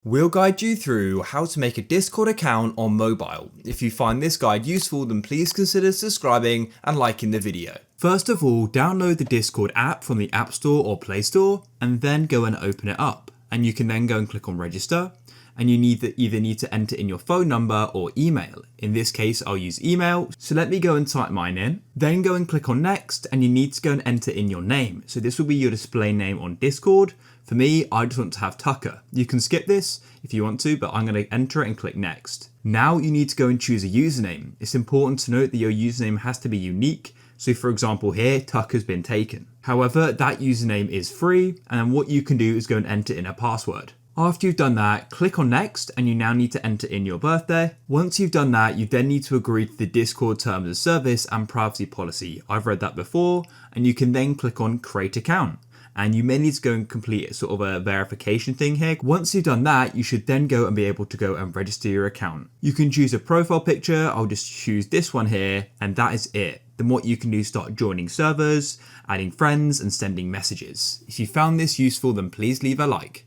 We'll guide you through how to make a Discord account on mobile. If you find this guide useful, then please consider subscribing and liking the video. First of all, download the Discord app from the App Store or Play Store and then go and open it up. And you can then go and click on register, and you either need to enter in your phone number or email. In this case, I'll use email. So let me go and type mine in, then go and click on next, and you need to go and enter in your name. So this will be your display name on Discord. For me, I just want to have Tucker. You can skip this if you want to, but I'm going to enter it and click next. Now you need to go and choose a username. It's important to note that your username has to be unique. So for example here, Tucker's been taken. However, that username is free, and then what you can do is go and enter in a password. After you've done that, click on next, and you now need to enter in your birthday. Once you've done that, you then need to agree to the Discord terms of service and privacy policy. I've read that before, and you can then click on create account. And you may need to go and complete sort of a verification thing here. Once you've done that, you should then go and be able to go and register your account. You can choose a profile picture. I'll just choose this one here, and that is it. Then what you can do is start joining servers, adding friends, and sending messages. If you found this useful, then please leave a like.